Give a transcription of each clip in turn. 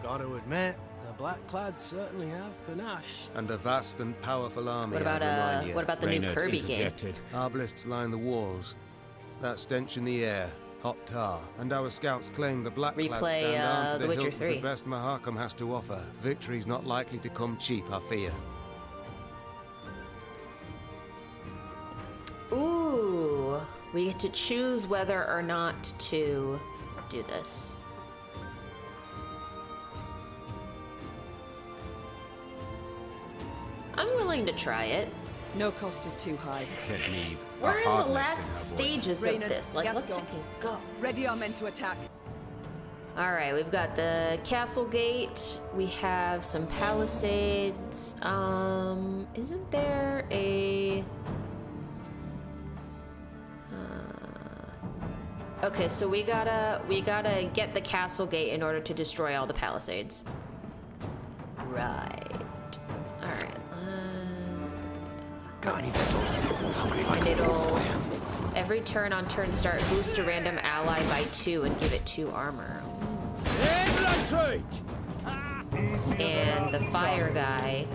Got to admit, the Blackclads certainly have panache. And a vast and powerful army. What about the new Kirby game? Arbalists line the walls. That stench in the air, hot tar, and our scouts claim the Blackclads stand armed to the hilt with the best Mahakam has to offer. Victory's not likely to come cheap, I fear. Ooh, we get to choose whether or not to do this. I'm willing to try it. No cost is too high, said Neve. We're in the last stages of this. Like, let's go. Ready our men to attack. All right, we've got the castle gate. We have some palisades. Isn't there a? Okay, so we gotta get the castle gate in order to destroy all the palisades. Right. All right. And it'll every turn on turn start boost a random ally by 2 and give it 2 armor. And the fire guy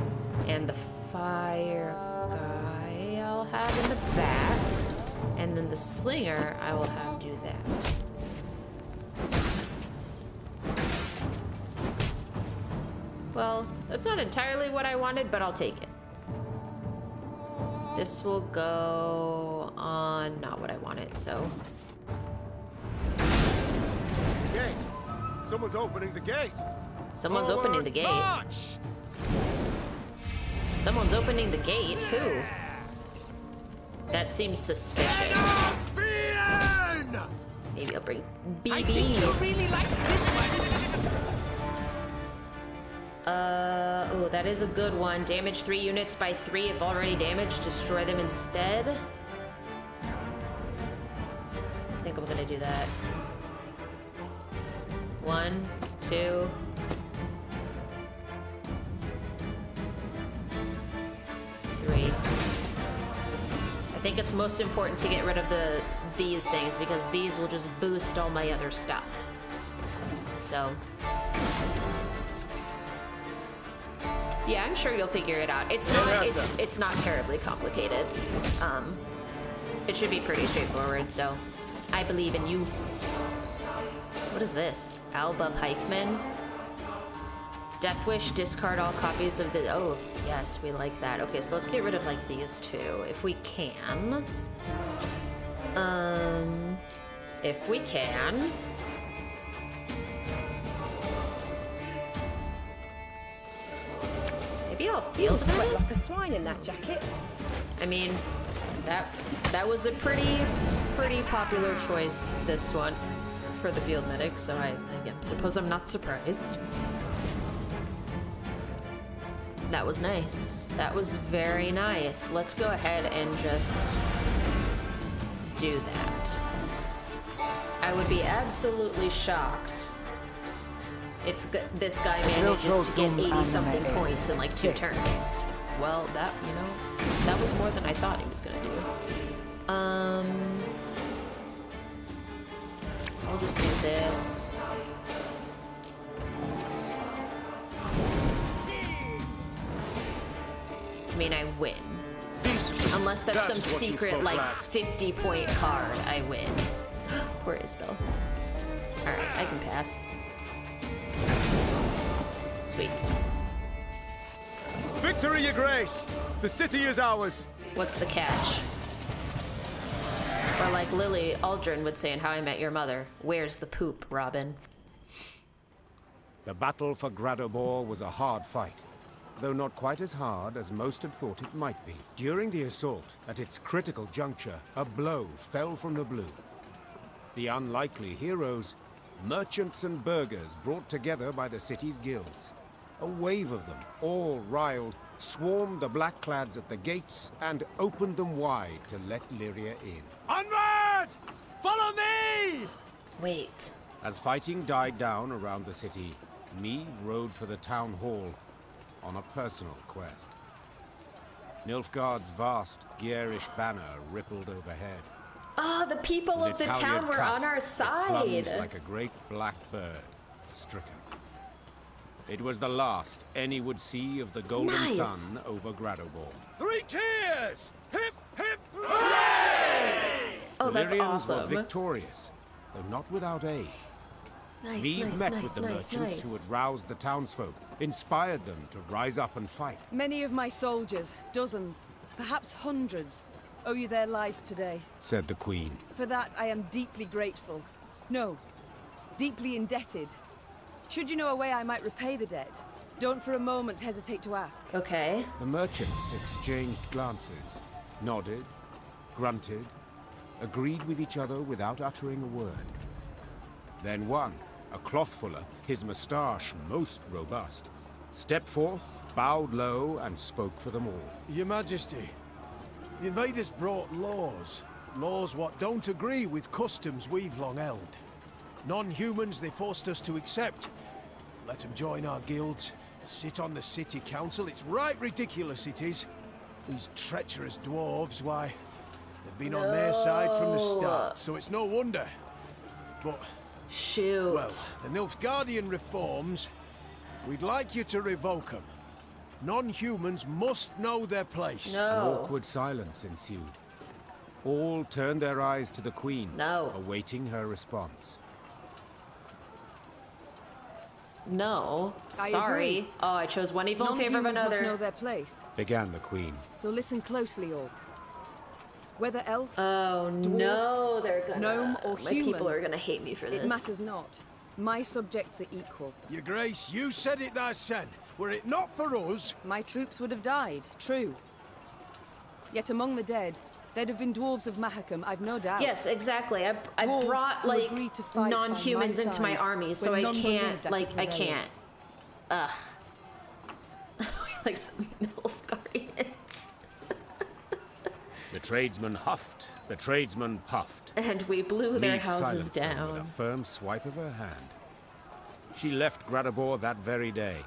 I'll have in the back, and then the slinger I will have do that. Well, that's not entirely what I wanted, but I'll take it. This will go on not what I wanted, so. Gate! Someone's opening the gate! Someone's opening the gate. March! Someone's opening the gate? Who? That seems suspicious. Maybe I'll bring BB. I think you'll really like this one. Oh, that is a good one. Damage 3 units by 3 if already damaged. Destroy them instead. I think I'm gonna do that. 1, 2. 3. I think it's most important to get rid of these things because these will just boost all my other stuff. So. Yeah, I'm sure you'll figure it out. It's not terribly complicated. It should be pretty straightforward, so I believe in you. What is this? Alba Pikeman? Death Wish, discard all copies of the... Oh, yes, we like that. Okay, so let's get rid of, like, these two, if we can. If we can. Maybe I'll field sweat like a swine in that jacket. I mean, that was a pretty popular choice, this one, for the field medic, so I suppose I'm not surprised. That was nice. That was very nice. Let's go ahead and just do that. I would be absolutely shocked if this guy manages to get 80-something points in like 2 turns. Well, that was more than I thought he was gonna do. I'll just do this. I mean, I win. Unless that's some secret, like, 50-point card, I win. Poor Isabel. Alright, I can pass. Sweet. Victory, your grace! The city is ours! What's the catch? Or like Lily Aldrin would say in How I Met Your Mother, where's the poop, Robin? The battle for Gradobor was a hard fight, though not quite as hard as most had thought it might be. During the assault, at its critical juncture, a blow fell from the blue. The unlikely heroes, merchants and burghers brought together by the city's guilds. A wave of them, all riled, swarmed the Blackclads at the gates and opened them wide to let Lyria in. Onward! Follow me! Wait. As fighting died down around the city, Neve rode for the town hall on a personal quest. Nilfgaard's vast, garish banner rippled overhead. Oh, the people of the town were on our side. Plunged like a great black bird, stricken. It was the last any would see of the golden Nice. sun over Gradobor. 3 cheers! Hip, hip, Oh, that's Illyrians awesome. were victorious, though not without aid. Nice, Meve nice, met nice, with the nice, merchants who nice. had roused the townsfolk, inspired them to rise up and fight. Many of my soldiers, dozens, perhaps hundreds, owe you their lives today. Said the queen. For that, I am deeply grateful. No, deeply indebted. Should you know a way I might repay the debt, don't for a moment hesitate to ask. Okay. The merchants exchanged glances, nodded, grunted, agreed with each other without uttering a word. Then one, a clothfuller, his moustache most robust, stepped forth, bowed low, and spoke for them all. Your Majesty, the invaders brought laws. Laws what don't agree with customs we've long held. Non-humans they forced us to accept. Let them join our guilds, sit on the city council. It's right ridiculous it is. These treacherous dwarves, why, they've been on their side from the start, so it's no wonder. But, Shoot. well, the Nilfgaardian reforms, we'd like you to revoke them. Non-humans must know their place. An No. awkward silence ensued. All turned their eyes to the queen, No. awaiting her response. No. I Sorry. agree. Oh, I chose one evil in favor of Non-humans must know another. their place. Began the queen. So listen closely, all. Whether elf, Oh no, they're gonna. gnome or my human, people are gonna hate me for this. it matters not. My subjects are equal. Your Grace, you said it thyself. Were it not for us, My troops would have died, true. Yet among the dead, there'd have been dwarves of Mahakam, I've no doubt. Yes, exactly. I Dwarves brought who like agreed to fight on non-humans my into my side army, so when I none can't. believed I Like could I prevail. can't. Ugh. Like some Nilfgaardians. The tradesman huffed, the tradesman puffed. And we blew their Meve houses silenced them down. with a firm swipe of her hand. She left Gradobor that very day,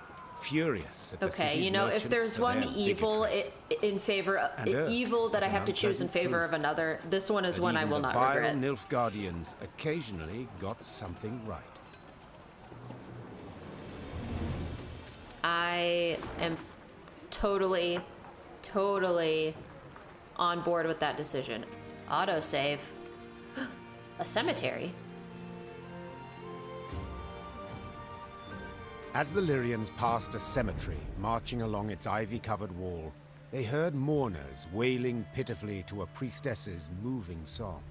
furious at the Okay, city's you know, if merchants there's for one their evil bigotry. in favor of And Earth, evil that I an have to choose in unpleasant favor truth. of another, this one is That one I even will the not vile regret. Nilfgaardians occasionally got something right. I am totally on board with that decision. Autosave. A cemetery. As the Lyrians passed a cemetery marching along its ivy-covered wall, they heard mourners wailing pitifully to a priestess's moving song.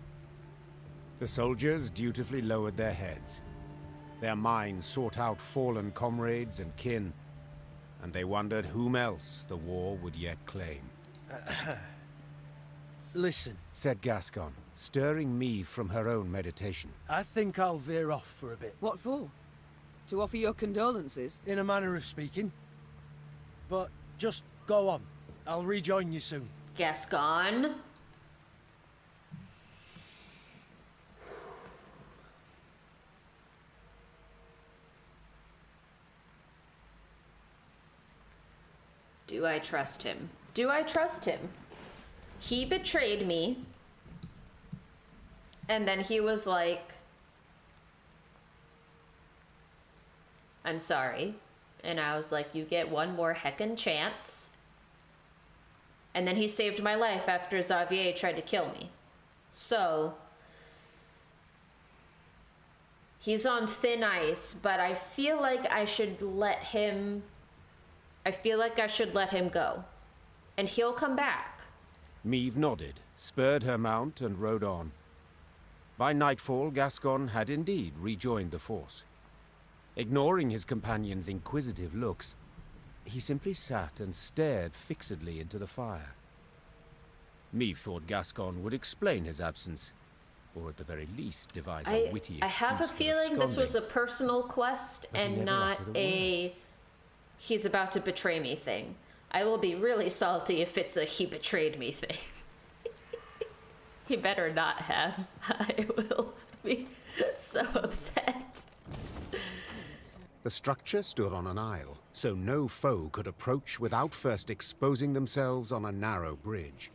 The soldiers dutifully lowered their heads. Their minds sought out fallen comrades and kin, and they wondered whom else the war would yet claim. Listen, Said Gascon, stirring Meve from her own meditation. I think I'll veer off for a bit, What for? To offer your condolences? in a manner of speaking. But just go on. I'll rejoin you soon. Gascon. Do I trust him? Do I trust him? He betrayed me. And then he was like, I'm sorry. And I was like, you get one more heckin' chance. And then he saved my life after Xavier tried to kill me. So, he's on thin ice, but I feel like I should let him... I feel like I should let him go. And he'll come back. Meve nodded, spurred her mount, and rode on. By nightfall, Gascon had indeed rejoined the force. Ignoring his companion's inquisitive looks, he simply sat and stared fixedly into the fire. Meve thought Gascon would explain his absence, or at the very least devise a witty excuse I have a for feeling this was a absconding. personal quest But he and never not uttered a a he's about to betray me thing. I will be really salty if it's a he betrayed me thing. He better not have. I will be so upset. The structure stood on an isle, so no foe could approach without first exposing themselves on a narrow bridge.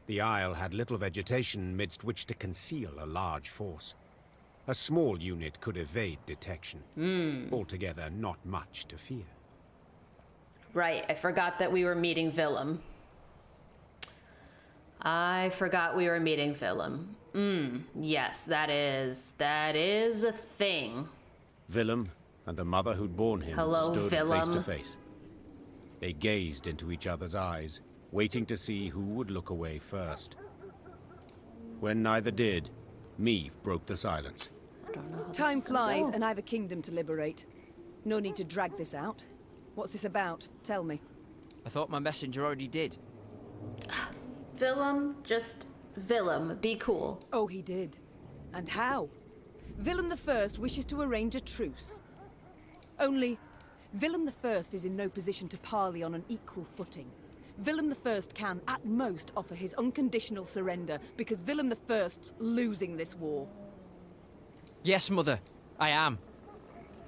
The isle had little vegetation midst which to conceal a large force. A small unit could evade detection. Altogether, not much to fear. Right, I forgot that we were meeting Willem. Yes, that is a thing. Willem and the mother who'd borne him stood face to face. They gazed into each other's eyes, waiting to see who would look away first. When neither did, Meve broke the silence. Time flies, and I've a kingdom to liberate. No need to drag this out. What's this about? Tell me. I thought my messenger already did. Willem, be cool. Oh, he did. And how? Willem I wishes to arrange a truce. Only, Willem I is in no position to parley on an equal footing. Willem I can, at most, offer his unconditional surrender, because Willem I's losing this war. Yes, Mother, I am.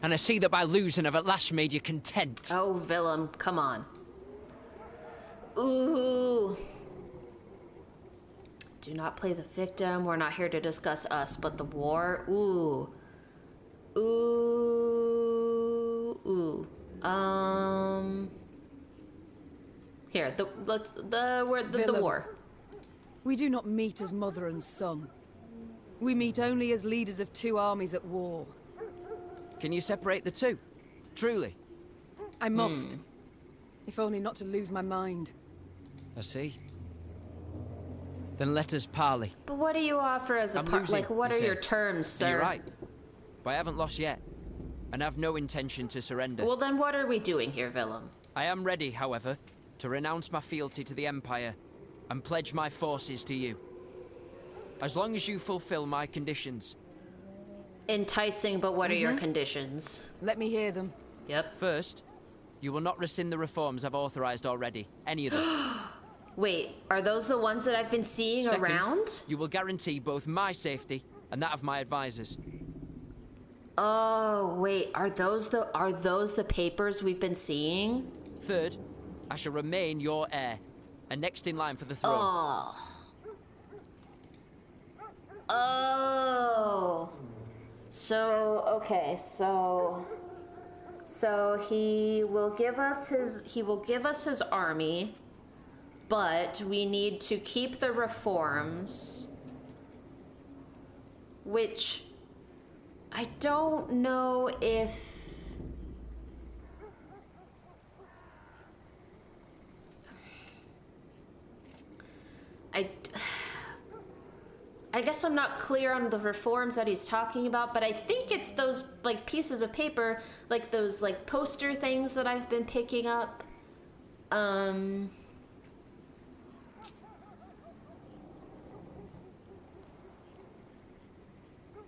And I see that by losing I've at last made you content. Oh, Willem, come on. Ooh. Do not play the victim. We're not here to discuss us, but the war. Ooh. Ooh. Ooh. Here, the war. We do not meet as mother and son. We meet only as leaders of two armies at war. Can you separate the two? Truly? I must. If only not to lose my mind. I see. Then let us parley. But what do you offer as a part? Like, what are your terms, sir? You're right. But I haven't lost yet, and have no intention to surrender. Well, then what are we doing here, Willem? I am ready, however, to renounce my fealty to the Empire and pledge my forces to you. As long as you fulfill my conditions. Enticing, but what are your conditions? Let me hear them. Yep. First, you will not rescind the reforms I've authorized already. Any of them. Wait, are those the ones that I've been seeing Second, around? You will guarantee both my safety and that of my advisors. Oh, wait, are those the papers we've been seeing? Third, I shall remain your heir and next in line for the throne. Oh. So, okay, so he will give us his army, but we need to keep the reforms, which I don't know if I guess I'm not clear on the reforms that he's talking about, but I think it's those like pieces of paper, like those like poster things that I've been picking up.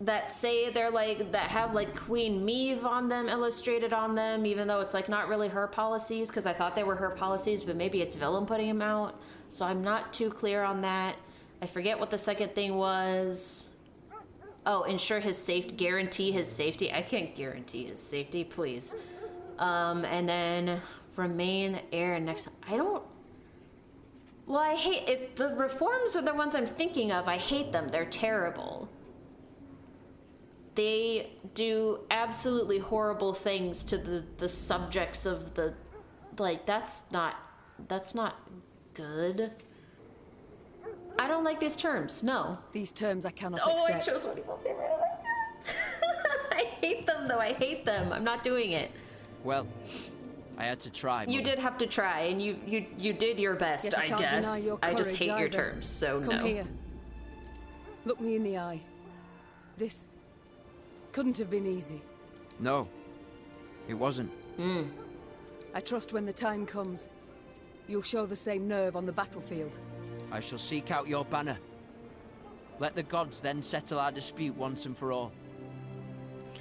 That say they're like, that have like Queen Meve on them, illustrated on them, even though it's like not really her policies, because I thought they were her policies, but maybe it's Willem putting them out. So I'm not too clear on that. I forget what the second thing was. Oh, ensure his safety, guarantee his safety. I can't guarantee his safety, please. And then remain heir next. Well, I hate, if the reforms are the ones I'm thinking of, I hate them. They're terrible. They do absolutely horrible things to the subjects of the, like, that's not good. I don't like these terms, no. These terms I cannot accept. accept. I chose one of my favorite. I hate them, though. I hate them. I'm not doing it. Well, I had to try. You did have to try, and you did your best, Yet I can't guess. deny your I just courage hate your either. terms, so Come no. here. Look me in the eye. This couldn't have been easy. No, it wasn't. I trust when the time comes, you'll show the same nerve on the battlefield. I shall seek out your banner. Let the gods then settle our dispute once and for all.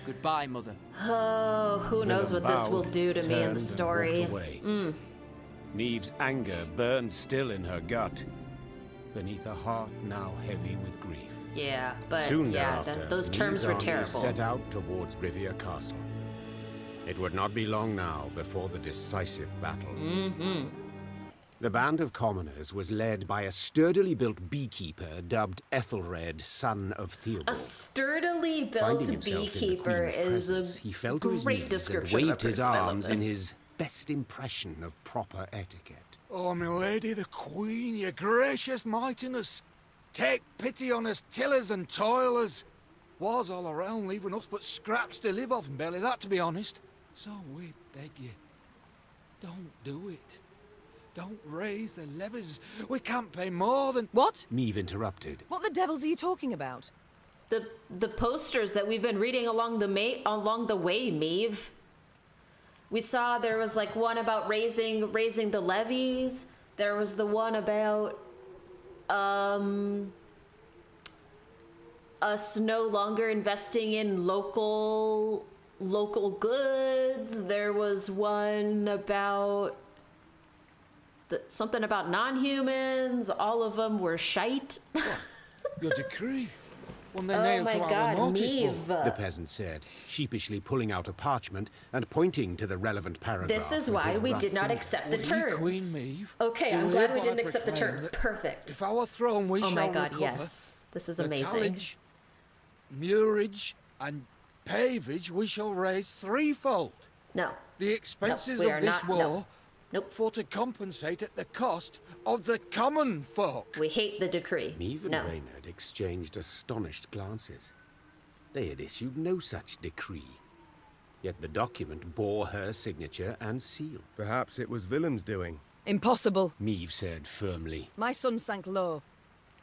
Goodbye, Mother. Oh, who knows what this will do to me in the story. Meve's anger burned still in her gut, beneath a heart now heavy with grief. Yeah, but Soon yeah, thereafter, those terms Meve's were army terrible. set out towards Rivia Castle. It would not be long now before the decisive battle. The band of commoners was led by a sturdily built beekeeper dubbed Ethelred, son of Theobald. A sturdily built Finding himself beekeeper in the Queen's is presence, a he fell to his great knees and description of a waved his person. I love arms in this. his best impression of proper etiquette. Oh, my lady the Queen, your gracious mightiness, take pity on us tillers and toilers. Wars all around, leaving us but scraps to live off, and barely that, to be honest. So we beg you, don't do it. Don't raise the levies. We can't pay more than... What? Meave interrupted. What the devils are you talking about? The posters that we've been reading along the way, Maeve. We saw there was like one about raising the levies. There was the one about us no longer investing in local goods. There was one about something about non-humans. All of them were shite. Your decree. One they Oh nailed my to our god, notice Maeve. board. The peasant said, sheepishly pulling out a parchment and pointing to the relevant paragraph. This is with why his we rough did not finger. accept the We, terms. Queen Maeve, Okay, do I'm glad we hereby didn't accept the proclaim terms. that Perfect. If our throne we Oh shall my god, recover, yes. This is the amazing. tillage, muirage, and pavage we shall raise threefold. No. The expenses we are of this not- war no. Nope. for to compensate at the cost of the common folk. We hate the decree. Meave and No. Reynard exchanged astonished glances. They had issued no such decree. Yet the document bore her signature and seal. Perhaps it was Willem's doing. Impossible. Meave said firmly. My son sank low,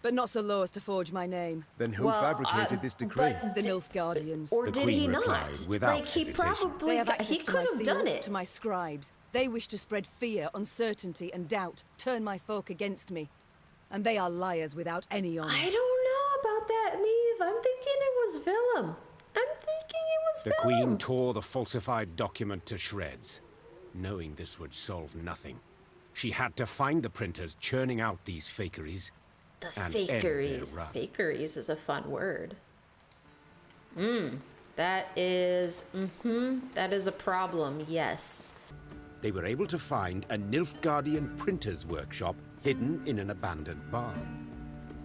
but not so low as to forge my name. Then who Well, fabricated this decree? The Nilfgaardians. Or The did Queen he replied not? without Like he hesitation. probably They have access he to could my have seal, done it. to my scribes. They wish to spread fear, uncertainty, and doubt, turn my folk against me. And they are liars without any honor. I don't know about that, Maeve. I'm thinking it was Willem. I'm thinking it was The Willem. Queen tore the falsified document to shreds. Knowing this would solve nothing, she had to find the printers churning out these fakeries. The and end their fakeries. run. Fakeries is a fun word. That is a problem, yes. They were able to find a Nilfgaardian printer's workshop hidden in an abandoned barn.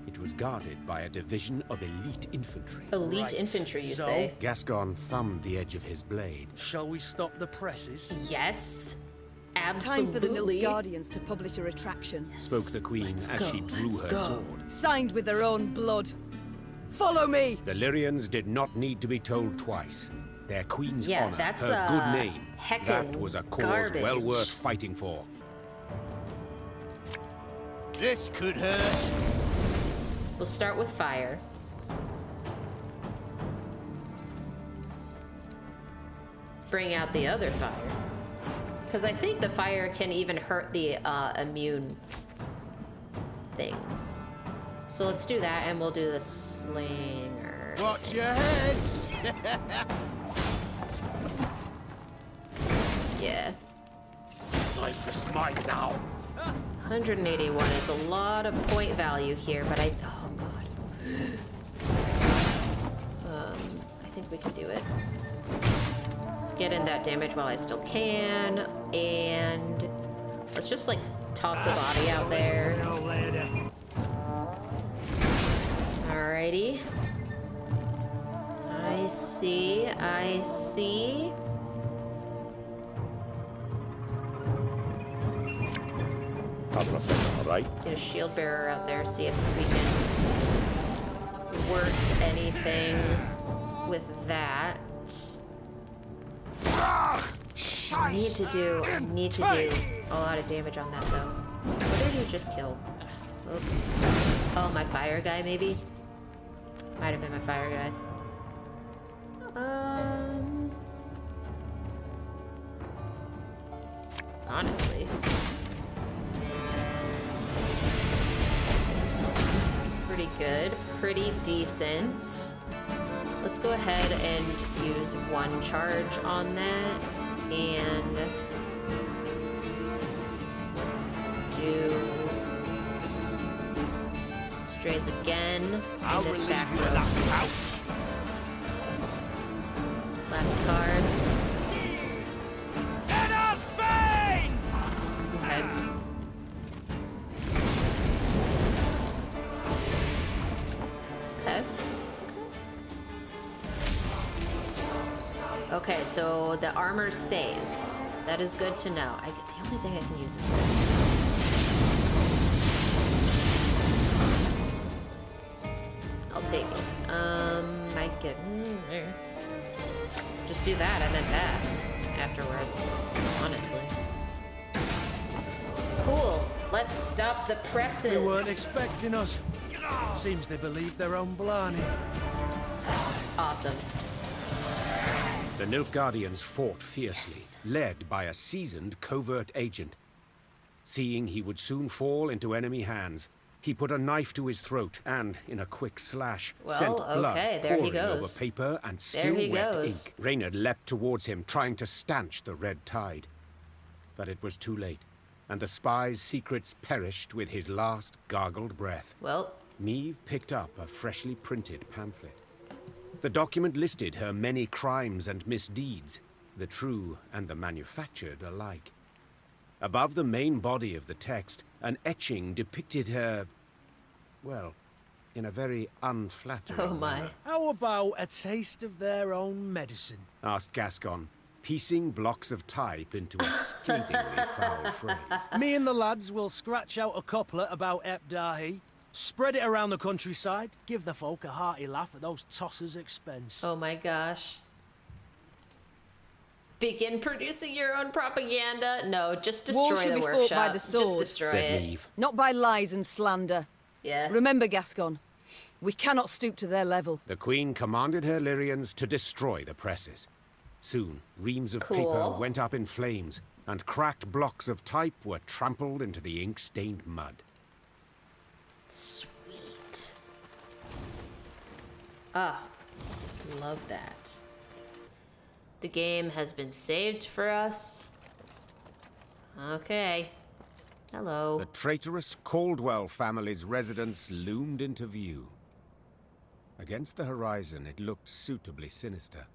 It was guarded by a division of elite infantry. Elite Right, infantry, you so- say? Gascon thumbed the edge of his blade. Shall we stop the presses? Yes. Time Absolutely. for the Nilfgaardians to publish a retraction. Spoke the Queen Let's as go, she drew let's her go. sword. Signed with their own blood. Follow me! The Lyrians did not need to be told twice. Their queen's Yeah, honor, that's, her good name, heckin' that was a cause well garbage. worth fighting for. This could hurt. We'll start with fire. Bring out the other fire. Because I think the fire can even hurt the immune things. So let's do that, and we'll do the slinger. Watch your heads. Yeah. Life is mine now. 181 is a lot of point value here, but oh god. I think we can do it. Let's get in that damage while I still can, and let's just like toss a body out there. Alrighty. I see, I see. Get a shield bearer out there, see if we can work anything with that. I need to do a lot of damage on that though. What did you just kill? Oh, my fire guy maybe? Might have been my fire guy. Honestly. Pretty good, pretty decent. Let's go ahead and use one charge on that and do strays again in this back row. Last card. Okay. Okay, so the armor stays. That is good to know. The only thing I can use is this. I'll take it. I get... Just do that and then pass afterwards, honestly. Cool. Let's stop the presses. They weren't expecting us. Seems they believe their own blarney. Awesome. The Nilfgaardians fought fiercely, led by a seasoned covert agent. Seeing he would soon fall into enemy hands, he put a knife to his throat and, in a quick slash, sent blood pouring over paper and still wet ink. Reynard leapt towards him, trying to stanch the red tide. But it was too late, and the spy's secrets perished with his last gargled breath. Well, Neve picked up a freshly printed pamphlet. The document listed her many crimes and misdeeds, the true and the manufactured alike. Above the main body of the text, an etching depicted her, well, in a very unflattering manner. How about a taste of their own medicine? Asked Gascon, piecing blocks of type into a scathingly foul phrase. Me and the lads will scratch out a couplet about Epdahi, spread it around the countryside, give the folk a hearty laugh at those tossers' expense. Oh my gosh. Begin producing your own propaganda? No, just destroy the workshop. War should be fought by the sword, just destroy it. Neve. Not by lies and slander. Yeah. Remember, Gascon, we cannot stoop to their level. The Queen commanded her Lyrians to destroy the presses. Soon, reams of paper went up in flames, and cracked blocks of type were trampled into the ink-stained mud. Sweet. Ah, love that. The game has been saved for us. Okay. Hello. The traitorous Caldwell family's residence loomed into view. Against the horizon, it looked suitably sinister.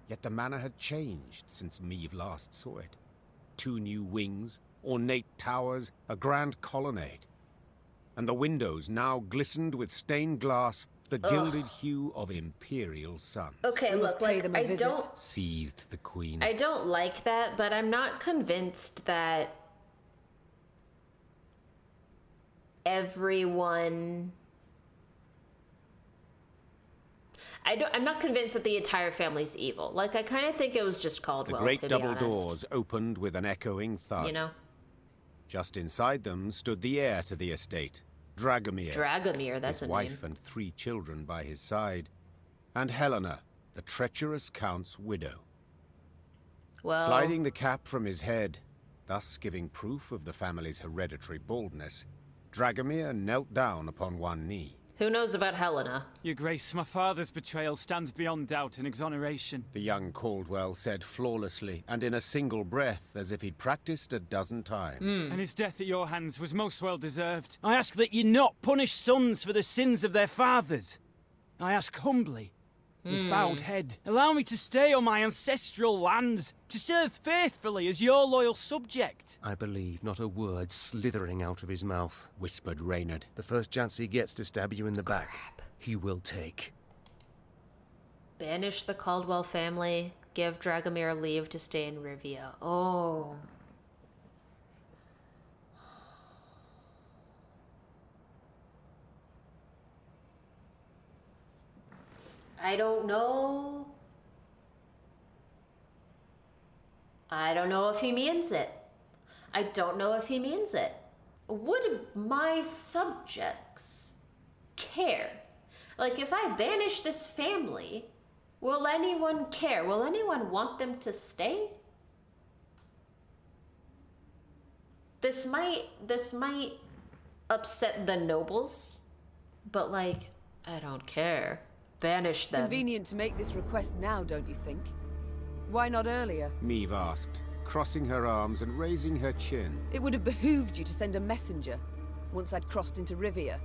Yet the manor had changed since Meve last saw it. 2 new wings, ornate towers, a grand colonnade. And the windows now glistened with stained glass, the gilded hue of imperial suns. Okay, look, like, I don't... Seethed the Queen. I don't like that, but I'm not convinced that everyone... I'm not convinced that the entire family's evil. Like, I kind of think it was just Caldwell, The great double doors opened with an echoing thud. You know? Just inside them stood the heir to the estate, Dragomir. Dragomir, that's a name. His wife and 3 children by his side, and Helena, the treacherous count's widow. Well... Sliding the cap from his head, thus giving proof of the family's hereditary baldness, Dragomir knelt down upon one knee. Who knows about Helena? Your Grace, my father's betrayal stands beyond doubt and exoneration. The young Caldwell said flawlessly, and in a single breath, as if he'd practiced a dozen times. And his death at your hands was most well deserved. I ask that you not punish sons for the sins of their fathers. I ask humbly, with bowed head. Allow me to stay on my ancestral lands, to serve faithfully as your loyal subject. I believe not a word slithering out of his mouth, Whispered Reynard. The first chance he gets to stab you in the back, he will take. Banish the Caldwell family. Give Dragomir leave to stay in Rivia. Oh. I don't know. I don't know if he means it. I don't know if he means it. Would my subjects care? Like, if I banish this family, will anyone care? Will anyone want them to stay? This might upset the nobles, but like, I don't care. Banish them. Convenient to make this request now, don't you think? Why not earlier? Meve asked, crossing her arms and raising her chin. It would have behooved you to send a messenger, once I'd crossed into Rivia.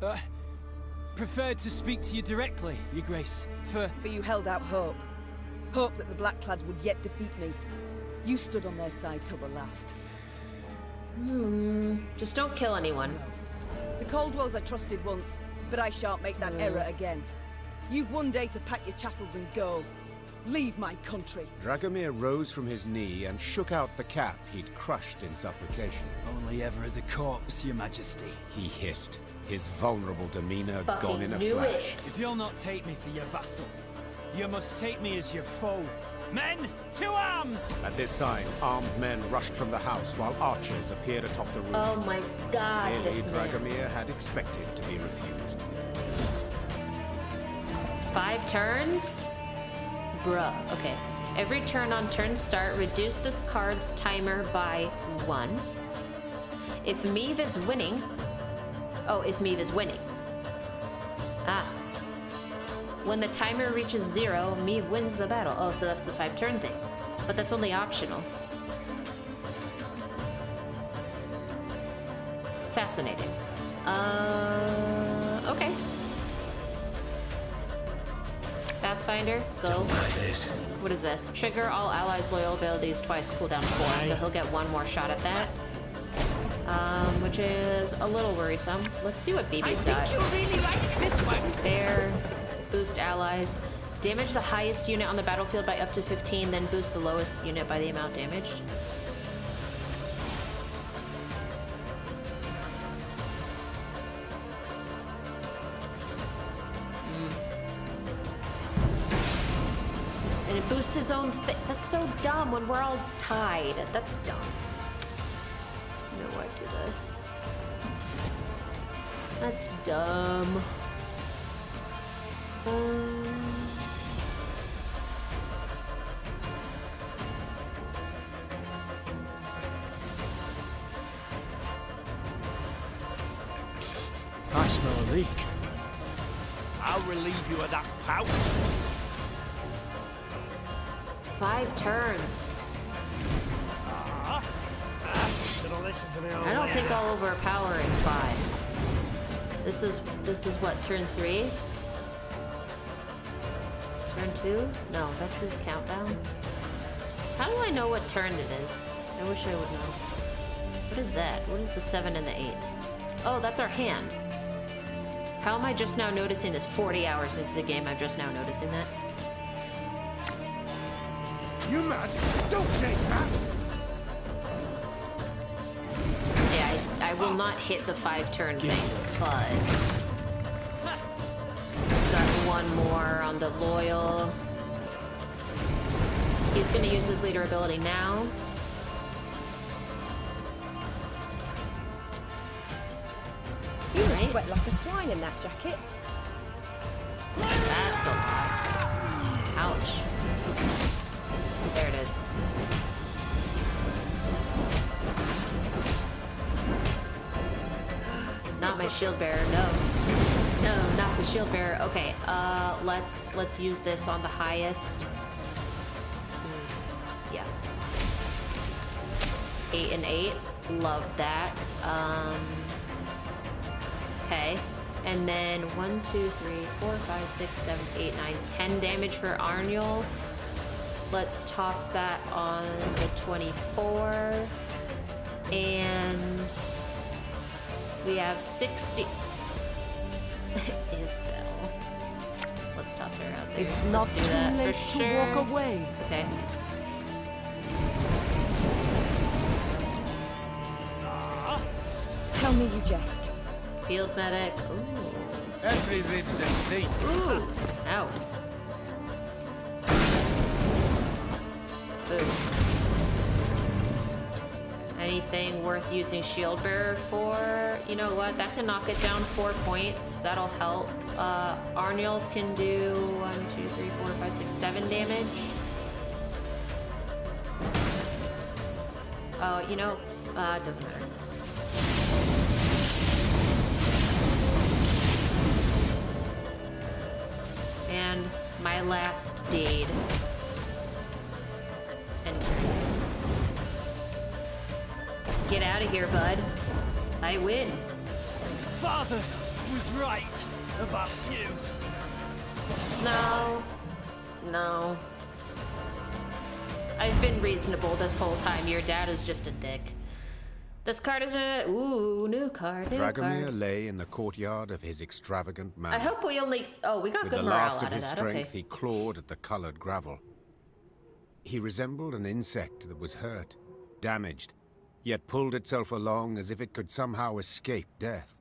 Preferred to speak to you directly, Your Grace, For you held out hope. Hope that the Blackclads would yet defeat me. You stood on their side till the last. Just don't kill anyone. The Caldwells I trusted once, but I shan't make that error again. You've one day to pack your chattels and go. Leave my country. Dragomir rose from his knee and shook out the cap he'd crushed in supplication. Only ever as a corpse, Your Majesty. He hissed, his vulnerable demeanor Fucking gone in a knew flash. it. If you'll not take me for your vassal, you must take me as your foe. Men, to arms! At this sign, armed men rushed from the house while archers appeared atop the roof. Oh my god, Clearly, this man. Dragomir had expected to be refused. 5 turns? Bruh, okay. Every turn on turn start, reduce this card's timer by 1. If Meve is winning... Oh, if Meve is winning. Ah. When the timer reaches 0, Meve wins the battle. Oh, so that's the 5 turn thing. But that's only optional. Fascinating. Okay. Pathfinder, go. What is this? Trigger all allies' loyal abilities twice, cooldown 4. So he'll get 1 more shot at that. Which is a little worrisome. Let's see what BB's got. You really like this one. Bear, boost allies. Damage the highest unit on the battlefield by up to 15, then boost the lowest unit by the amount damaged. And it boosts his own thing. That's so dumb when we're all tied. That's dumb. You know why I do this? That's dumb. I smell a leak. I'll relieve you of that pouch. 5 turns. I don't think I'll overpower in 5. This is what, turn 3? Turn 2? No, that's his countdown. How do I know what turn it is? I wish I would know. What is that? What is the 7 and the 8? Oh, that's our hand. How am I just now noticing this? 40 hours into the game, I'm just now noticing that. You mad? Don't say that! Yeah, I will not hit the 5 turn thing, but... He's got 1 more on the loyal. He's gonna use his leader ability now. You sweat like a swine in that jacket. That's a lot. Ouch. There it is. Not my shield bearer, no. No, not the shield bearer. Okay, let's use this on the highest. Yeah. 8 and 8. Love that. Okay. And then 1, 2, 3, 4, 5, 6, 7, 8, 9, 10 damage for Arnulf. Let's toss that on the 24. And we have 60. Isabel. Let's toss her out there. It's not Let's do too that late for to sure. walk away. Okay. Tell me you jest. Field medic. Ooh. Every rib's a thief. Ooh. Ow. Ooh. Anything worth using shield bearer for? You know what? That can knock it down 4 points. That'll help. Arnulf can do 1, 2, 3, 4, 5, 6, 7 damage. Oh, you know, it doesn't matter. And my last deed. And get out of here, bud. I win. Father was right about you. No. No. I've been reasonable this whole time. Your dad is just a dick. This card is ooh, new card, new Dragomir card. lay in the courtyard of his extravagant manor. I hope we only... Oh, we got With good the morale last out of of his that, strength, okay. he clawed at the colored gravel. He resembled an insect that was hurt, damaged, yet pulled itself along as if it could somehow escape death.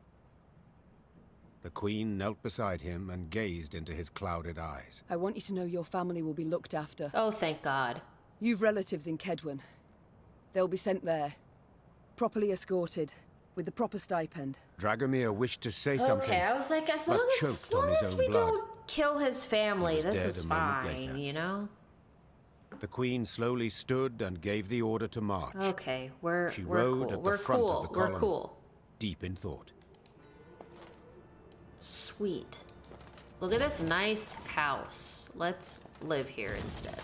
The Queen knelt beside him and gazed into his clouded eyes. I want you to know your family will be looked after. Oh, thank God. You've relatives in Cedwen. They'll be sent there, properly escorted, with the proper stipend. Dragomir wished to say something. Okay, I was like, as long as we don't kill his family, this is fine, you know? The Queen slowly stood and gave the order to march. Okay, She we're rode cool. at the front of the column, We're cool. deep in thought. Sweet. Look at this nice house. Let's live here instead.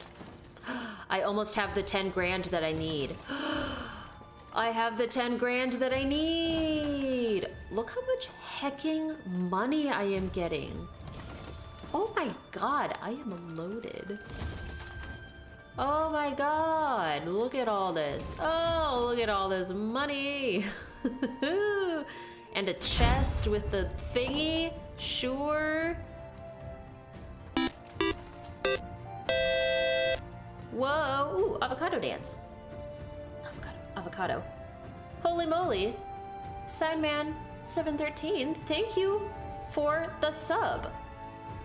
I almost have the 10 grand that I need. I have the 10 grand that I need. Look how much hecking money I am getting. Oh my God, I am loaded. Oh my God, look at all this. Oh, look at all this money. And a chest with the thingy, sure. Whoa, ooh, avocado dance. Avocado. Holy moly. Signman 713, thank you for the sub.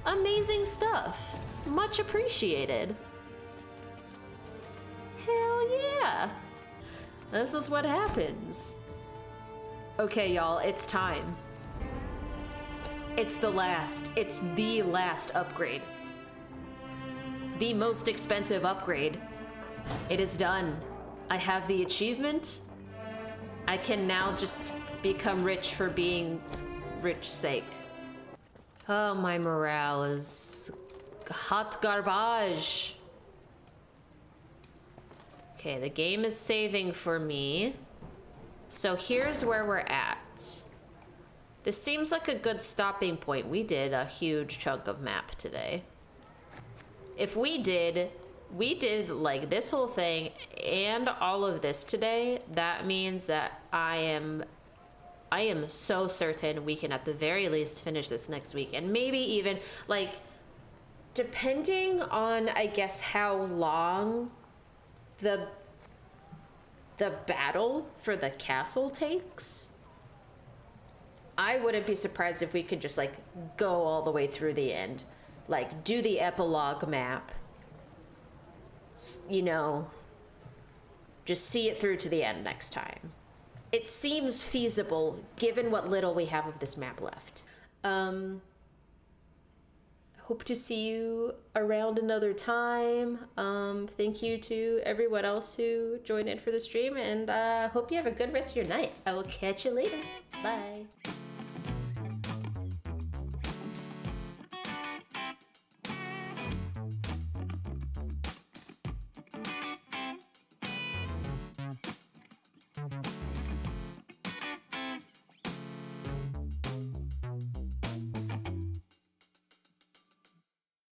Amazing stuff. Much appreciated. Hell yeah. This is what happens. Okay, y'all, it's time. It's the last upgrade. The most expensive upgrade. It is done. I have the achievement. I can now just become rich for being rich sake. Oh, my morale is hot garbage. Okay, the game is saving for me. So here's where we're at. This seems like a good stopping point. We did a huge chunk of map today. If we did like this whole thing and all of this today, that means that I am so certain we can at the very least finish this next week, and maybe even like, depending on, I guess, how long the battle for the castle takes, I wouldn't be surprised if we could just like go all the way through the end, like do the epilogue map, you know, just see it through to the end next time. It seems feasible given what little we have of this map left. Hope to see you around another time. Thank you to everyone else who joined in for the stream, and hope you have a good rest of your night. I will catch you later. Bye.